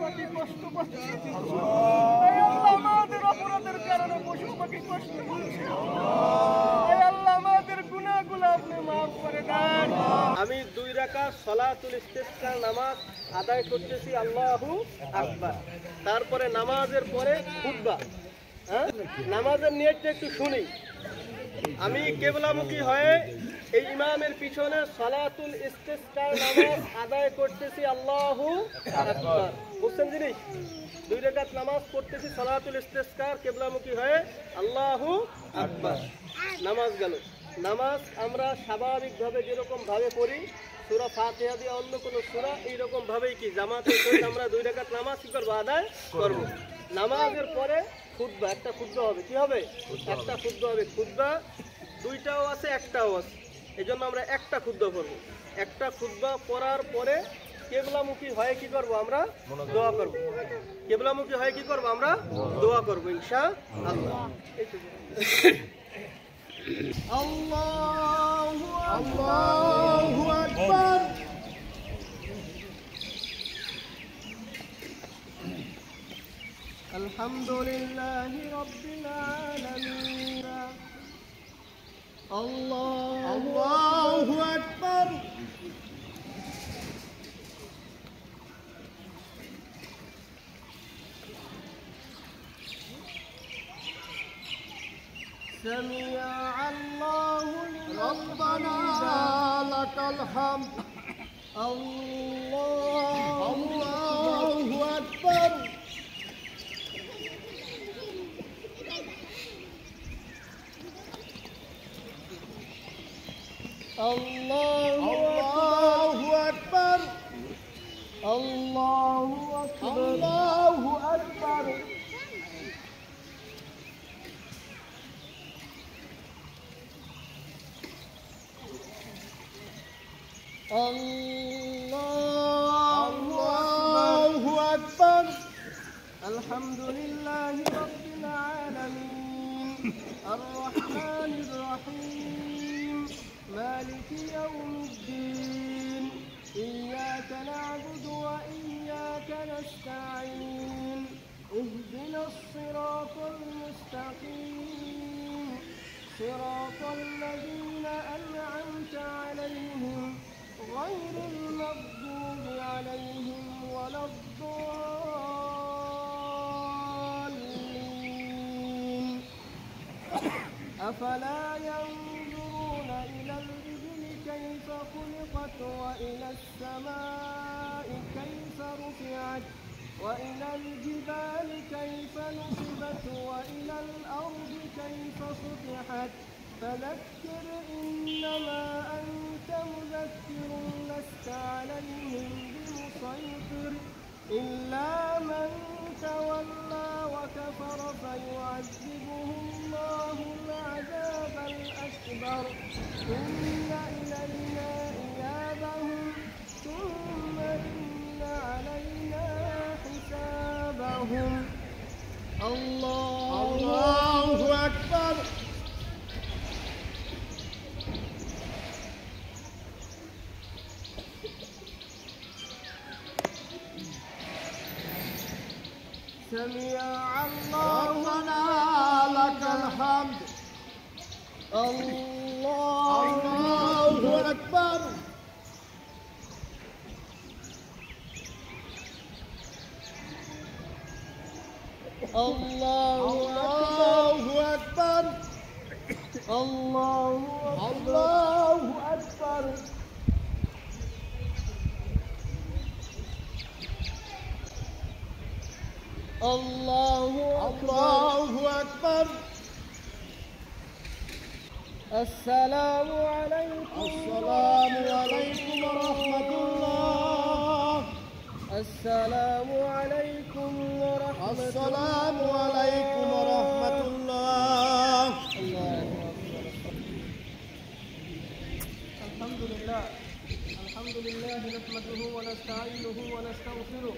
পাখি কষ্ট পাচ্ছে, আমাদের অপরাধের কারণে পশু পাখি কষ্ট পাচ্ছে। আল্লাহ আমাদের গুনাহগুলো আপনি মাফ করে দেন। আমি 2 রাকাত সালাতুল ইস্তিসকার নামাজ আদায় করতেছি, আল্লাহু আকবার। তারপরে নামাজের পরে খুতবা, নামাজের নিয়তটা একটু শুনি। আমি কিবলামুখী হয়ে এই ইমামের পিছনে সালাতুল ইস্তিসকার নামাজ আদায় করতেছি, আল্লাহু আকবার। বুঝছেন জিনিস? 2 রাকাত নামাজ পড়তেছি সালাতুল ইস্তিসকার কিবলামুখী হয়ে, আল্লাহু আকবার। নামাজ গেল। নামাজ আমরা স্বাভাবিকভাবে যেরকম ভাবে পড়ি, সূরা ফাতিহা দিয়ে অন্য কোনো সূরা, এইরকম ভাবেই কি জামাতের সহিত আমরা 2 রাকাত নামাজ কি করব? আদায় করব। নামাজের পরে খুতবা, একটা খুতবা হবে। কি হবে? একটা খুতবা হবে। খুতবা 2টাও আছে, একটাও আছে, এজন্য আমরা একটা খুতবা করব। একটা খুতবা পড়ার পরে কিবলামুখী হয়ে কি করব? আমরা দোয়া করব। কিবলামুখী হয়ে কি করব? আমরা দোয়া করব ইনশাআল্লাহ। আল্লাহু আল্লাহু আকবার। আলহামদুলিল্লাহি রাব্বিল আলামিন। আল্লাহু আকবার। سمع الله ربنا لك الحمد. الله أكبر. الله أكبر. الله أكبر. الله أكبر. الله أكبر. الحمد لله رب العالمين الرحمن الرحيم مالك يوم الدين إياك نعبد وإياك نستعين اهدنا الصراط المستقيم صراط الذين أنعمت عليهم غير المغضوب عليهم ولا الضالين. أفلا ينظرون إلى الإبل كيف خلقت وإلى السماء كيف رفعت وإلى الجبال كيف نصبت وإلى الأرض كيف سطحت فذكر إنما أنت مذكر لست عليهم بمسيطر إلا من تولى وكفر فيعذبه الله العذاب الأكبر ثم إلينا إيابهم ثم إن علينا حسابهم. الله أكبر. سمع الله ربنا لك الحمد. الله أكبر. الله أكبر. الله أكبر. الله أكبر. السلام عليكم. السلام عليكم ورحمة الله. السلام عليكم ورحمة الله. السلام عليكم ورحمة الله. الحمد لله. الحمد لله نحمده ونستعينه ونستغفره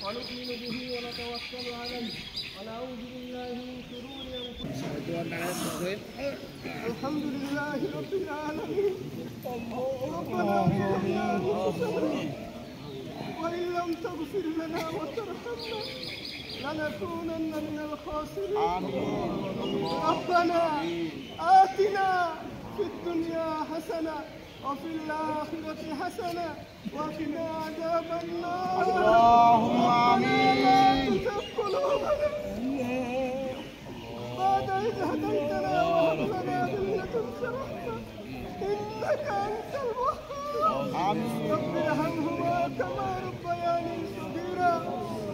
ونؤمن به ونتوكل عليه ونعوذ بالله من شرور أنفسنا. الحمد لله رب العالمين. ربنا وإن لم تغفر لنا وترحمنا لنكونن من الخاسرين. ربنا آتنا في الدنيا حسنة وفي الآخرة حسنة وقنا عذاب النار. اللهم آمين. لا تزغ قلوبنا بعد إذ هديتنا وهب لنا من لدنك رحمة إنك أنت الوهاب. رب ارحمهما كما ربياني صغيرا.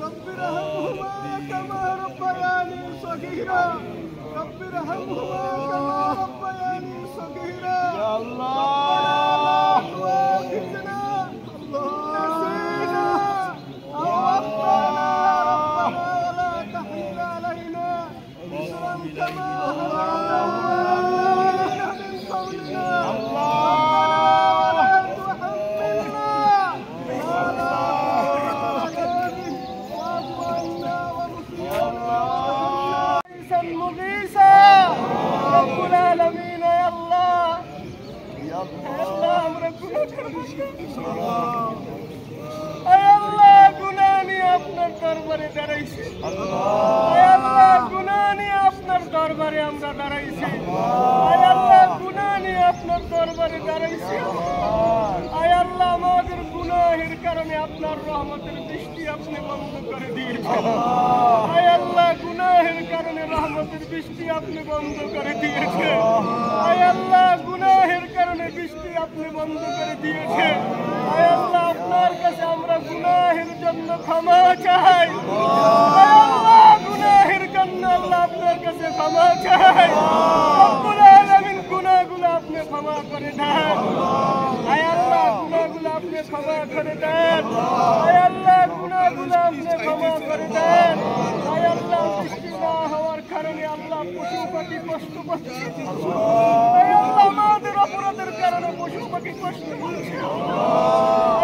رب ارحمهما كما ربياني صغيرا. رب ارحمهما كما ربياني صغيرا. يا الله واغفرنا نسينا أو أخطأنا ربنا ولا تحمل علينا إصرا كما حملته على الذين من قبلنا. ربنا ولا تحملنا ما لا طاقة به واعف عنا واغفر لنا وارحمنا مغيثا رب العالمين. يا الله আমরা গুনাহ করছি। আয় আল্লাহ গুনাহ নিয়ে আপনার দরবারে দাঁড়াইছি। আয় আল্লাহ গুনাহ নিয়ে আপনার দরবারে আমরা দাঁড়াইছি। আয় আল্লাহ গুনাহ নিয়ে আপনার দরবারে দাঁড়াইছি। আয় আল্লাহ আমাদের গুনাহের কারণে আপনার রহমতের বৃষ্টি আপনি বন্ধ করে দিয়েছেন। আয় আল্লাহ গুনাহের কারণে রহমতের বৃষ্টি আপনি বন্ধ করে দিয়েছেন। আয় আল্লাহ গুনাহের কারণে বৃষ্টি আপনি বন্ধ করে দিয়েছেন। আয় আল্লাহ আপনার কাছে আমরা গুনাহের জন্য ক্ষমা চাই। আয় আল্লাহ গুনাহের জন্য আল্লাহ আপনার কাছে ক্ষমা চাই। রব্বুল আলামিন গুনাহগুলো আপনি ক্ষমা করে দেন। আয় আল্লাহ গুনাহগুলো আপনি ক্ষমা করে দেন। আয় আল্লাহ গুনাহগুলো আপনি ক্ষমা করে দেন। আয় আল্লাহ বৃষ্টি না হওয়ার কারণে আল্লাহ পশু পাখি কষ্ট পাচ্ছে। আয় আল্লাহ আমাদের অপরাধের কারণে পশু পাখি কষ্ট পাচ্ছে।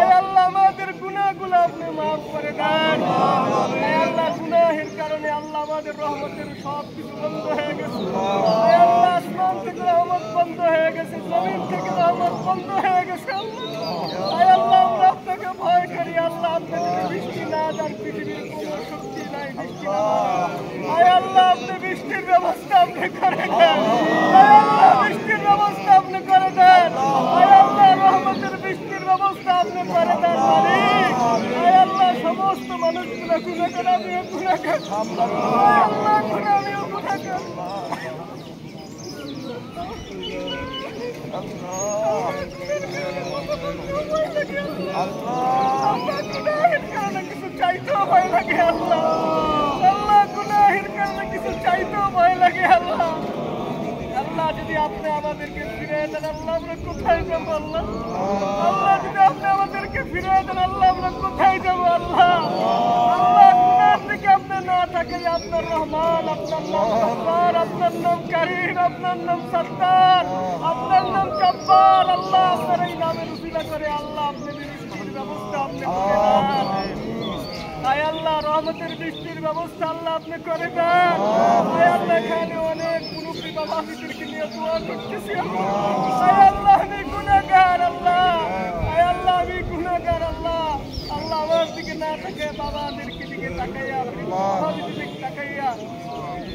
আয় আল্লাহ আমাদের গুনাহগুলো আপনি মাফ করে দেন। আয় আল্লাহ গুনাহের কারণে আল্লাহ আমাদের রহমতের সব কিছু বন্ধ হয়ে গেছে। আয় আল্লাহ আসমান থেকে রহমত বন্ধ হয়ে গেছে, জমিন থেকে রহমত বন্ধ হয়ে গেছে। আয় আল্লাহ আমরা আপনাকে ভয় করি। আল্লাহ আপনি যদি বৃষ্টি না দেন পৃথিবীর কোনো শক্তি নাই বৃষ্টি না। আয় আল্লাহ আপনি বৃষ্টির ব্যবস্থা আপনি করে দেন। আয় আল্লাহ বৃষ্টির ব্যবস্থা আপনি করে দেন। আয় আল্লাহ রহমতের বৃষ্টির ব্যবস্থা আপনি করে দেন মালিক। আয় আল্লাহ সমস্ত মানুষগুলো গুনাহগার, আমিও গুনাহগার। আয় আল্লাহ গুনাহ আমিও গুনাহগার। আল্লাহ গুনাহের কারণে কিছু চাইতেও ভয় লাগে। আল্লাহ আল্লাহ গুনাহের কারণে কিছু চাইতেও ভয় লাগে। আল্লাহ আল্লাহ যদি আপনি আমাদেরকে ফিরে দেন আল্লাহ আমরা কোথায় যাবো? আল্লাহ আল্লাহ যদি আপনি আমাদেরকে ফিরে দেন আল্লাহ আমরা কোথায় যাবো? আল্লাহ আল্লাহ গুনাহ থেকে আপনি না থাকলে আপনার রহমান, আপনার নাম গফফার, আপনার নাম কারীম, আপনার নাম সত্তার, আপনার নাম জব্বার। আল্লাহ আপনার এই নামের উসিলা করে আল্লাহ আপনি বৃষ্টির ব্যবস্থা আপনি করে দেন। আয় আল্লাহ রহমতের বৃষ্টির ব্যবস্থা আল্লাহ আপনি করে দেন। আয় আল্লাহ এখানে অনেক মুরব্বী বাবাদেরকে নিয়ে দোয়া করতেছি। আয় আল্লাহ আমি গুনাহগার। আল্লাহ আয় আল্লাহ আমি গুনাহগার। আল্লাহ আল্লাহ আমার দিকে না তাকায় বাবাদেরকে দিকে তাকাইয়া দিকে তাকাইয়া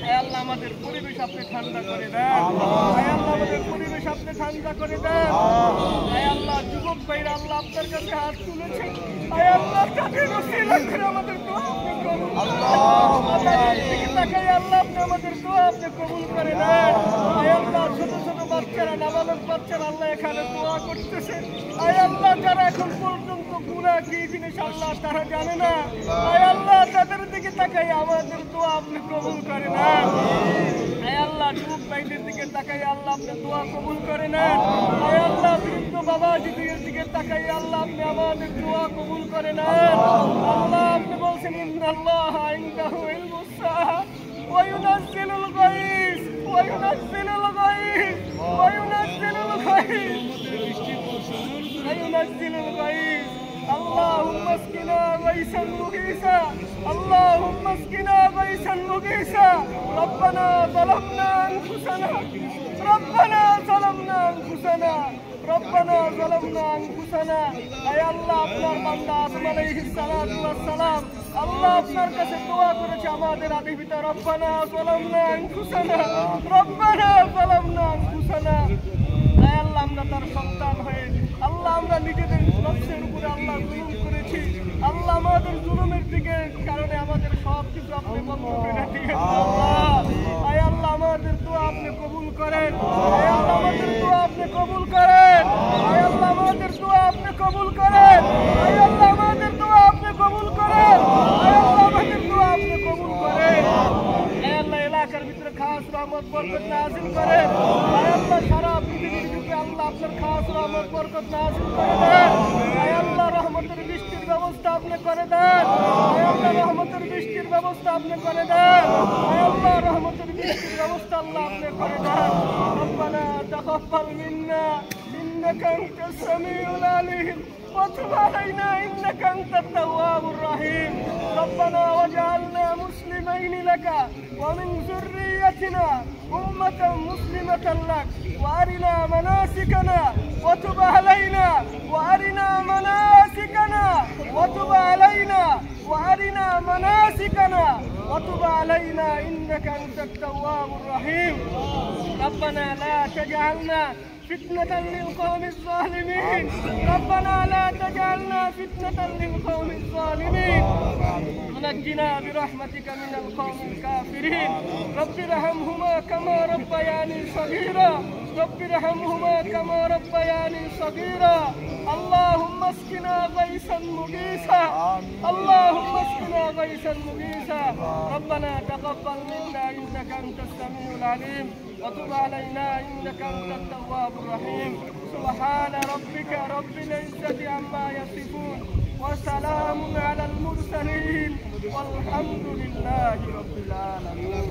আয় আল্লাহ আমাদের পরিবেশ আপনি ঠান্ডা করে দেন। আয় আল্লাহ আমাদের পরিবেশ আপনি ঠান্ডা করে দেন। আয় আল্লাহ যুবক ভাইরা আল্লাহ আপনার কাছে হাত তুলেছে। আয় আল্লাহ তাদের ওসিলা করে আমাদের দোয়া আপনি কবুল করেন। আল্লাহর দিকে তাকাইয়া আল্লাহ আপনি আমাদের দোয়া আপনি কবুল করে নেন। আয় আল্লাহ ছোট ছোট বাচ্চারা, নাবালক বাচ্চারা আল্লাহ এখানে দোয়া করতেছে। আয় আল্লাহ যারা এখন পর্যন্ত গুনাহ কি জিনিস আল্লাহ তারা জানে না। আয় আল্লাহ তাদের দিকে তাকাইয়া আমাদের দোয়া আপনি কবুল করে নেন। আয় আল্লাহ যুবক ভাইদের দিকে তাকাইয়া আল্লাহ আপনি দোয়া কবুল করে নেন। আয় আল্লাহ বৃদ্ধ বাবাজিদের দিকে তাকাইয়া আল্লাহ আপনি আমাদের দোয়া কবুল করে নেন। আল্লাহ আপনি বলছেন ইন্নাল্লাহা ইনদাহু ইলমুস সাআ ওয়া ইউনাজ্জিলুল গায়স ওয়া ইউনাজ্জিলুল গায়স ওয়া ইউনাজ্জিলুল গায়স ওয়া ইউনাজ্জিলুল গায়স। اللهم اسقنا غيثا مغيثا اللهم اسقنا غيثا مغيثا ربنا ظلمنا انفسنا রব্বানা যালামনা আনফুসানা। আয় আল্লাহ, আপনার বান্দা আদম আলাইহিস সালাতু ওয়াস সালাম আল্লাহ আপনার কাছে দোয়া করেছে আমাদের আদি পিতা রব্বানা যালামনা আনফুসানা, রব্বানা যালামনা আনফুসানা। আয় আল্লাহ, আমরা তার সন্তান হয়ে আল্লাহ আমরা নিজেদের নফসের উপরে আল্লাহ জুলুম করেছি। আল্লাহ, আমাদের জুলুমের দিকে কারণে আমাদের সব কিছু আপনি বন্ধ করে দিয়েছেন। আয় আল্লাহ, আমাদের দোয়া আপনি কবুল করেন। আয় আল্লাহ, আমাদের দোয়া আপনি কবুল করেন। আয় আল্লাহ, আমাদের দোয়া আপনি কবুল করেন। আয় আল্লাহ, আমাদের দোয়া আপনি কবুল করেন। আয় আল্লাহ, আমাদের দোয়া আপনি কবুল করেন। আয় আল্লাহ, এলাকার ভিতরে খাস রহমত বরকত নাযিল করেন। আয় আল্লাহ, সারা পৃথিবীর ভিতরে আল্লাহ আপনার খাস রহমত বরকত নাযিল করে দেন। আয় আল্লাহ, রহমতের বৃষ্টির ব্যবস্থা আপনি করে দেন। আয় আল্লাহ, রহমতের বৃষ্টির ব্যবস্থা আপনি করে দেন। আয় আল্লাহ, রহমতের বৃষ্টির ব্যবস্থা আল্লাহ আপনি করে দেন। রব্বানা তাকাব্বাল মিন্না ইন্নাকা আনতাস সামিউল আলিম ওয়া তুব আলাইনা ইন্নাকা আনতাত তাওয়াবুর রহিম। রব্বানা ওয়াজআলনা মুসলিমাইন লাকা ওয়া মিন যুররিয়্যাতিনা উম্মাতান মুসলিমাতান লাক ওয়া আরিনা মানাসিকানা ওয়া তুব আলাইনা ওয়া আরিনা মানাসিকানা ওয়া তুব আলাইনা ওয়া আরিনা মানাসিকানা ওয়া তুব আলাইনা ইন্নাকা আনতাত তাওয়াবুর রহিম। ربنا لا تجعلنا فتنة للقوم الظالمين. ربنا لا تجعلنا فتنة للقوم الظالمين. ونجنا برحمتك من القوم الكافرين. رب ارحمهما كما ربياني صغيرا. رب ارحمهما كما ربياني صغيرا. اللهم اسقنا غيثا مغيثا. اللهم اسقنا غيثا مغيثا. ربنا تقبل منا انك انت السميع العليم وتب علينا انك انت التواب الرحيم. سبحان ربك رب العزة عما يصفون وسلام على المرسلين والحمد لله رب العالمين.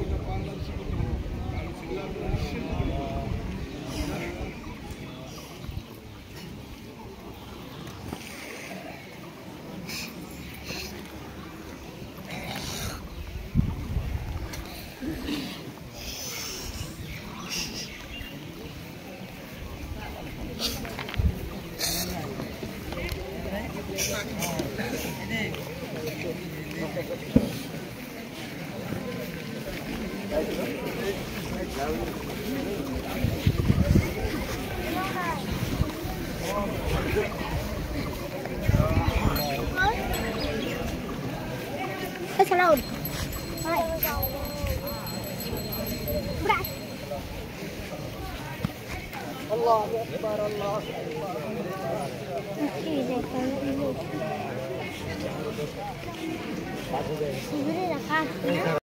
Salaud. Hai. Berat. Allahu Akbar, Allahu Akbar. Ini deh, kalau ini. Ini dah kan.